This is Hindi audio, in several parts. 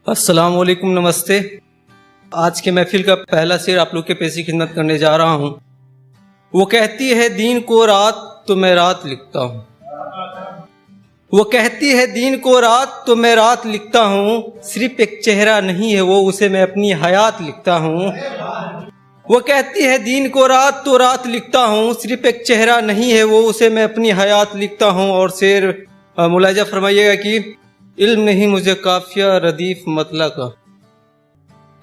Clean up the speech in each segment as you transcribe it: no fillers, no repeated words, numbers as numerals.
अस्सलाम वालेकुम, नमस्ते। आज के महफिल का पहला शेर आप लोग के पेश खिदमत करने जा रहा हूँ। वो कहती है दिन को रात तो मैं रात लिखता हूँ। वो कहती है दिन को रात तो मैं रात लिखता हूँ। सिर्फ एक चेहरा नहीं है वो, उसे मैं अपनी हयात लिखता हूँ। वो कहती है दिन को रात तो रात लिखता हूँ। सिर्फ एक चेहरा नहीं है वो, उसे मैं अपनी हयात लिखता हूँ। और शेर मुलाजा फरमाइएगा कि इल्म नहीं मुझे काफिया रदीफ मतला का,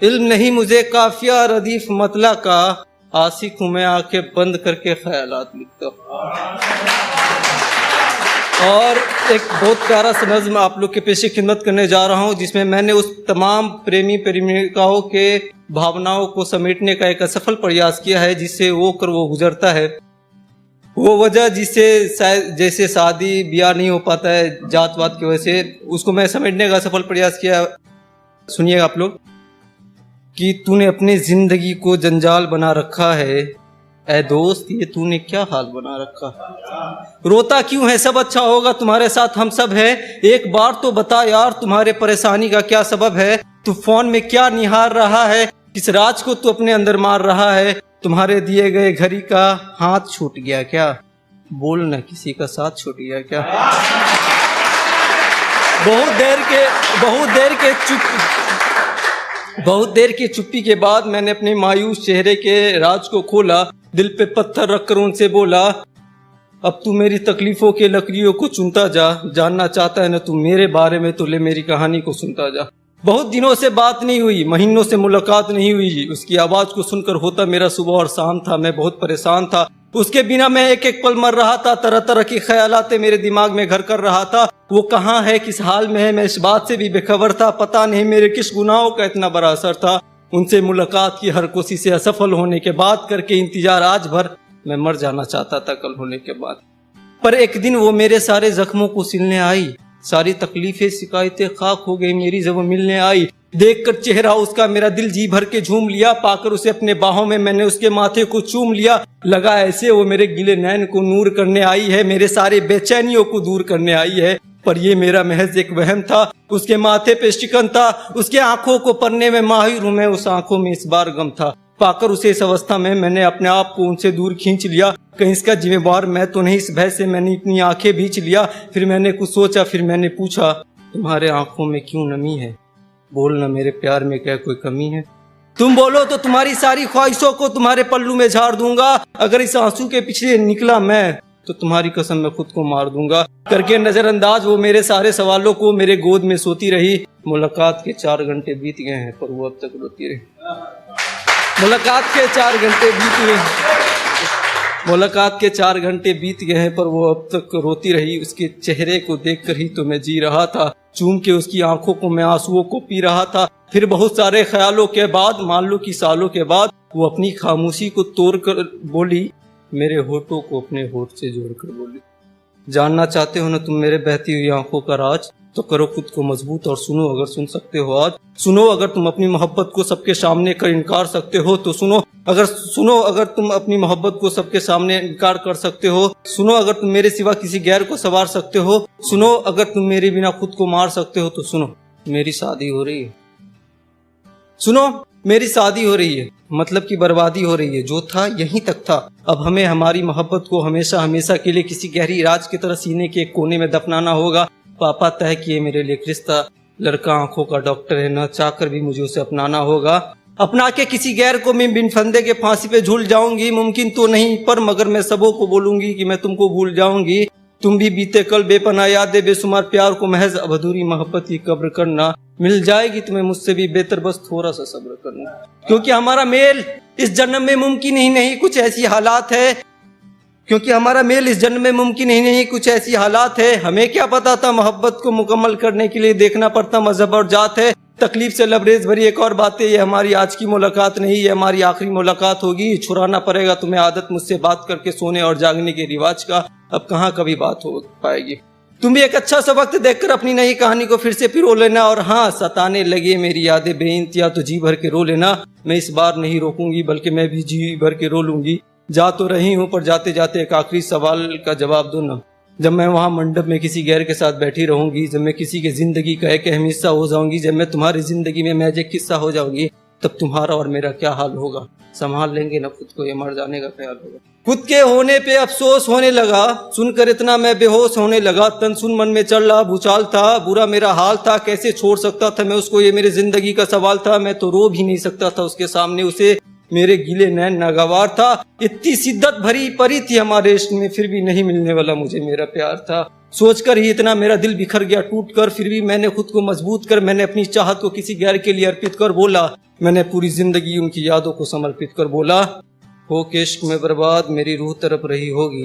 इल्म नहीं मुझे काफिया रदीफ मतला का, आशिक हूँ मैं आंखें बंद करके ख्यालात लिखता हूँ। और एक बहुत प्यारा सा नज़्म आप लोग के पेश खिदमत करने जा रहा हूँ, जिसमें मैंने उस तमाम प्रेमी प्रेमिकाओं के भावनाओं को समेटने का एक असफल प्रयास किया है, जिससे वो गुजरता है। वो वजह जिससे शायद जैसे शादी ब्याह नहीं हो पाता है जात वात की वजह से, उसको मैं समेटने का सफल प्रयास किया। सुनिएगा आप लोग कि तूने अपनी जिंदगी को जंजाल बना रखा है, ऐ दोस्त ये तूने क्या हाल बना रखा। रोता क्यों है, सब अच्छा होगा तुम्हारे साथ हम सब है। एक बार तो बता यार तुम्हारे परेशानी का क्या सबब है। तू फोन में क्या निहार रहा है, किस राज को तू अपने अंदर मार रहा है। तुम्हारे दिए गए घड़ी का हाथ छूट गया क्या, बोल न किसी का साथ छूट गया क्या। बहुत देर के चुप्पी के बाद मैंने अपने मायूस चेहरे के राज को खोला। दिल पे पत्थर रखकर उनसे बोला, अब तू मेरी तकलीफों के लकड़ियों को चुनता जा। जानना चाहता है ना तू मेरे बारे में, तो ले मेरी कहानी को सुनता जा। बहुत दिनों से बात नहीं हुई, महीनों से मुलाकात नहीं हुई। उसकी आवाज को सुनकर होता मेरा सुबह और शाम था। मैं बहुत परेशान था, उसके बिना मैं एक एक पल मर रहा था। तरह तरह की ख्यालातें मेरे दिमाग में घर कर रहा था। वो कहाँ है, किस हाल में है, मैं इस बात से भी बेखबर था। पता नहीं मेरे किस गुनाहों का इतना बड़ा असर था। उनसे मुलाकात की हर कोशिश से असफल होने के बाद करके इंतजार आज भर मैं मर जाना चाहता था कल होने के बाद। पर एक दिन वो मेरे सारे जख्मों को सिलने आई। सारी तकलीफें शिकायतें खाक हो गई मेरी जब वो मिलने आई। देखकर चेहरा उसका मेरा दिल जी भर के झूम लिया। पाकर उसे अपने बाहों में मैंने उसके माथे को चूम लिया। लगा ऐसे वो मेरे गिले नैन को नूर करने आई है, मेरे सारे बेचैनियों को दूर करने आई है। पर ये मेरा महज एक वहम था। उसके माथे पे शिकन था, उसके आंखों को पढ़ने में माहिर हूं मैं, उस आंखों में इस बार गम था। पाकर उसे इस अवस्था में मैंने अपने आप को उनसे दूर खींच लिया। कहीं इसका जिम्मेवार मैं तो नहीं, इस भय से मैंने अपनी आंखें भींच लिया। फिर मैंने कुछ सोचा, फिर मैंने पूछा, तुम्हारे आंखों में क्यों नमी है, बोलना मेरे प्यार में क्या कोई कमी है। तुम बोलो तो तुम्हारी सारी ख्वाहिशों को तुम्हारे पल्लू में झाड़ दूंगा। अगर इस आंसू के पीछे निकला मैं तो तुम्हारी कसम मैं खुद को मार दूंगा। करके नजरअंदाज वो मेरे सारे सवालों को मेरे गोद में सोती रही। मुलाकात के 4 घंटे बीत गए हैं पर वो अब तक रोती रही। मुलाकात के 4 घंटे बीत गए हैं पर वो अब तक रोती रही। उसके चेहरे को देखकर ही तो मैं जी रहा था। चूम के उसकी आंखों को मैं आंसुओं को पी रहा था। फिर बहुत सारे ख्यालों के बाद, मान लो कि सालों के बाद, वो अपनी खामोशी को तोड़कर बोली, मेरे होठों को अपने होठ से जोड़कर बोली, जानना चाहते हो ना तुम मेरे बहती हुई आंखों का राज, तो करो खुद को मजबूत और सुनो अगर सुन सकते हो आज। सुनो अगर तुम अपनी मोहब्बत को सबके सामने कर इनकार सकते हो तो सुनो। अगर तुम अपनी मोहब्बत को सबके सामने इनकार कर सकते हो। सुनो अगर तुम मेरे सिवा किसी गैर को सवार सकते हो। सुनो अगर तुम मेरे बिना खुद को मार सकते हो तो सुनो, मेरी शादी हो रही है। सुनो मेरी शादी हो रही है, मतलब की बर्बादी हो रही है। जो था यहीं तक था। अब हमें हमारी मोहब्बत को हमेशा हमेशा के लिए किसी गहरी राज की तरह सीने के एक कोने में दफनाना होगा। पापा तय किए मेरे लिए रिश्ता, लड़का आंखों का डॉक्टर है, न चाहकर भी मुझे उसे अपनाना होगा। अपना के किसी गैर को मैं बिन फंदे के फांसी पे झूल जाऊंगी, मुमकिन तो नहीं पर मगर मैं सबों को बोलूंगी कि मैं तुमको भूल जाऊंगी। तुम भी बीते कल बेपनाह यादें बेशुमार प्यार को महज अब अधूरी मोहब्बत की कब्र करना। मिल जाएगी तुम्हें मुझसे भी बेहतर, बस थोड़ा सा सब्र करना। क्योंकि हमारा मेल इस जन्म में मुमकिन ही नहीं, कुछ ऐसी हालात है। कुछ ऐसी हालात है। हमें क्या पता था मोहब्बत को मुकम्मल करने के लिए देखना पड़ता मजहब और जात है। तकलीफ से लबरेज भरी एक और बात है, ये हमारी आज की मुलाकात नहीं, ये हमारी आखिरी मुलाकात होगी। छुड़ाना पड़ेगा तुम्हें आदत मुझसे बात करके सोने और जागने के रिवाज का। अब कहाँ कभी बात हो पाएगी। तुम भी एक अच्छा सा वक्त देखकर अपनी नई कहानी को फिर से रो लेना। और हाँ, सताने लगे मेरी यादें बेइंतहा तो जी भर के रो लेना। मैं इस बार नहीं रोकूंगी बल्कि मैं भी जी भर के रो लूंगी। जा तो रही हूँ पर जाते जाते एक आखिरी सवाल का जवाब दो ना, जब मैं वहाँ मंडप में किसी गैर के साथ बैठी रहूंगी, जब मैं किसी की जिंदगी का एक अहम हिस्सा हो जाऊंगी, जब मैं तुम्हारी जिंदगी में मैजिक किस्सा हो जाऊंगी, तब तुम्हारा और मेरा क्या हाल होगा? संभाल लेंगे ना खुद को, ये मर जाने का ख्याल होगा। खुद के होने पे अफसोस होने लगा, सुनकर इतना मैं बेहोश होने लगा। तन सुन मन में चल रहा भूचाल था, बुरा मेरा हाल था, कैसे छोड़ सकता था मैं उसको, ये मेरी जिंदगी का सवाल था। मैं तो रो भी नहीं सकता था उसके सामने, उसे मेरे गीले नैन नागवार था। इतनी शिद्दत भरी परी थी हमारे इश्क में, फिर भी नहीं मिलने वाला मुझे मेरा प्यार था। सोचकर ही इतना मेरा दिल बिखर गया टूट कर, फिर भी मैंने खुद को मजबूत कर, मैंने अपनी चाहत को किसी गैर के लिए अर्पित कर बोला, मैंने पूरी जिंदगी उनकी यादों को समर्पित कर बोला, हो के इश्क में बर्बाद मेरी रूह तरफ रही होगी,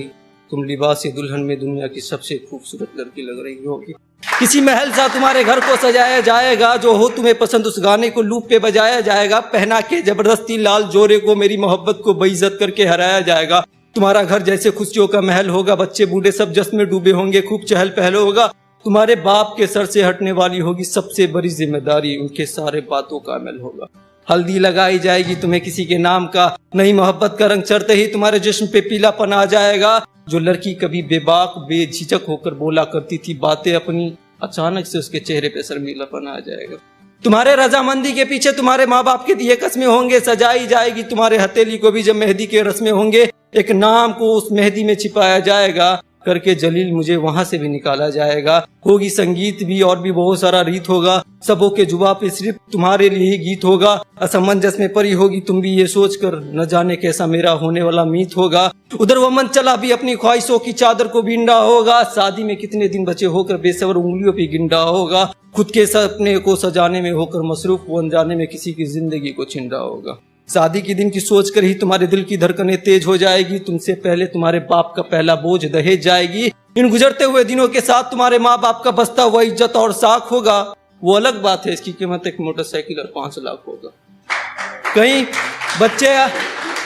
तुम लिबास दुल्हन में दुनिया की सबसे खूबसूरत लड़की लग रही होगी। किसी महल सा तुम्हारे घर को सजाया जाएगा, जो हो तुम्हें पसंद उस गाने को लूप पे बजाया जाएगा, पहना के जबरदस्ती लाल जोरे को मेरी मोहब्बत को बेइज्जत करके हराया जाएगा। तुम्हारा घर जैसे खुशियों का महल होगा, बच्चे बूढ़े सब जश्न में डूबे होंगे, खूब चहल पहल होगा। तुम्हारे बाप के सर से हटने वाली होगी सबसे बड़ी जिम्मेदारी, उनके सारे बातों का अमल होगा। हल्दी लगाई जाएगी तुम्हें किसी के नाम का, नई मोहब्बत का रंग चढ़ते ही तुम्हारे जिस्म पे पीलापन आ जाएगा। जो लड़की कभी बेबाक बेझिझक होकर बोला करती थी बातें अपनी, अचानक से उसके चेहरे पे शर्मीलापन आ जाएगा। तुम्हारे रजामंदी के पीछे तुम्हारे माँ बाप के दिए कस्में होंगे, सजाई जाएगी तुम्हारे हथेली को भी जब मेहंदी के रस्में होंगे, एक नाम को उस मेहंदी में छिपाया जाएगा, करके जलील मुझे वहां से भी निकाला जाएगा। होगी संगीत भी और भी बहुत सारा रीत होगा, सबों के जुबा पे सिर्फ तुम्हारे लिए ही गीत होगा। असमंजस में परी होगी तुम भी ये सोचकर, न जाने कैसा मेरा होने वाला मीत होगा। उधर वो मन चला भी अपनी ख्वाहिशों की चादर को बिंडा होगा, शादी में कितने दिन बचे होकर बेसब्र उंगलियों पे गिंडा होगा। खुद के सपने को सजाने में होकर मसरूफ, वो अनजाने में किसी की जिंदगी को छिन रहा होगा। शादी के दिन की सोचकर ही तुम्हारे दिल की धड़कनें तेज हो जाएगी, तुमसे पहले तुम्हारे बाप का पहला बोझ दहेज जाएगी। इन गुजरते हुए दिनों के साथ तुम्हारे माँ बाप का बस्ता हुआ इज्जत और साख होगा। वो अलग बात है, इसकी कीमत एक मोटरसाइकिल और 5 लाख होगा।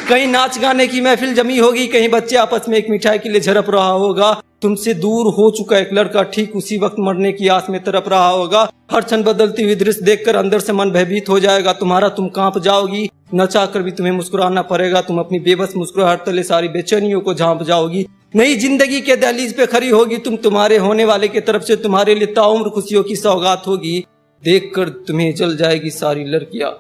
कहीं नाच गाने की महफिल जमी होगी, कहीं बच्चे आपस में एक मिठाई के लिए झड़प रहा होगा। तुमसे दूर हो चुका एक लड़का ठीक उसी वक्त मरने की आस में तरफ रहा होगा। हर क्षण बदलती हुई दृश्य देखकर अंदर से मन भयभीत हो जाएगा तुम्हारा, तुम कांप जाओगी, न चाहकर भी तुम्हें मुस्कुराना पड़ेगा। तुम अपनी बेबस मुस्कुराहट तले सारी बेचैनियों को झांप जाओगी। नई जिंदगी के दहलीज पे खड़ी होगी तुम, तुम्हारे होने वाले की तरफ से तुम्हारे लिए ताउम्र खुशियों की सौगात होगी। देखकर तुम्हें जल जाएगी सारी लड़कियां,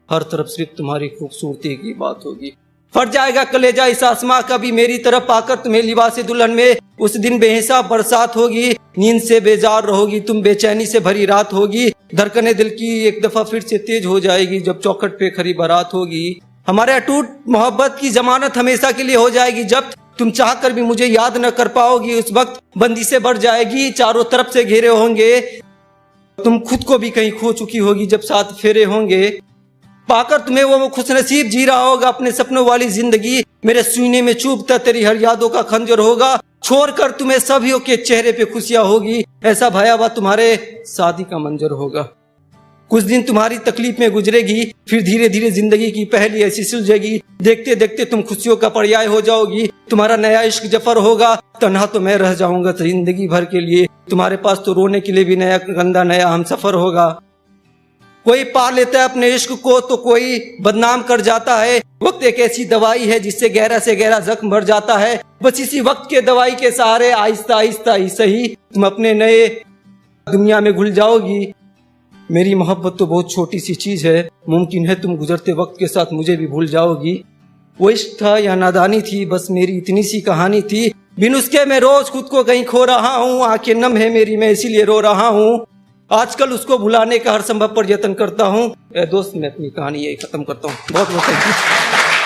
हर तरफ सिर्फ तुम्हारी खूबसूरती की बात होगी। फट जाएगा कलेजा इस आसमां का भी मेरी तरफ आकर, तुम्हें लिबास दुल्हन में उस दिन बेहिसाब बरसात होगी। नींद से बेजार रहोगी तुम, बेचैनी से भरी रात होगी। धड़कने दिल की एक दफा फिर से तेज हो जाएगी जब चौखट पे खरी बारात होगी। हमारे अटूट मोहब्बत की जमानत हमेशा के लिए हो जाएगी जब, तुम चाह कर भी मुझे याद न कर पाओगी। उस वक्त बंदी से बढ़ जाएगी, चारों तरफ से घेरे होंगे। तुम खुद को भी कहीं खो चुकी होगी जब साथ फेरे होंगे। पाकर तुम्हें वो खुशनसीब जी रहा होगा अपने सपनों वाली जिंदगी। मेरे सीने में चुभता तेरी हर यादों का खंजर होगा। छोड़कर तुम्हें सभी के चेहरे पे खुशियां होगी, ऐसा भयावह तुम्हारे शादी का मंजर होगा। कुछ दिन तुम्हारी तकलीफ में गुजरेगी, फिर धीरे धीरे जिंदगी की पहली ऐसी सुलझेगी। देखते देखते तुम खुशियों का पर्याय हो जाओगी। तुम्हारा नया इश्क जफर होगा, तन्हा तो मैं रह जाऊंगा जिंदगी भर के लिए। तुम्हारे पास तो रोने के लिए भी नया गंदा नया हम सफर होगा। कोई पा लेता है अपने इश्क को तो कोई बदनाम कर जाता है। वक्त एक ऐसी दवाई है जिससे गहरा से गहरा जख्म भर जाता है। बस इसी वक्त के दवाई के सहारे आहिस्ता आहिस्ता ही सही तुम अपने नए दुनिया में घुल जाओगी। मेरी मोहब्बत तो बहुत छोटी सी चीज है, मुमकिन है तुम गुजरते वक्त के साथ मुझे भी भूल जाओगी। वो इश्क था या नादानी थी, बस मेरी इतनी सी कहानी थी। बिन उसके मैं रोज खुद को कहीं खो रहा हूँ, आंखें नम है मेरी मैं इसीलिए रो रहा हूँ। आजकल उसको भुलाने का हर संभव प्रयत्न करता हूँ। दोस्त मैं अपनी कहानी यही खत्म करता हूँ। बहुत बहुत थैंक यू।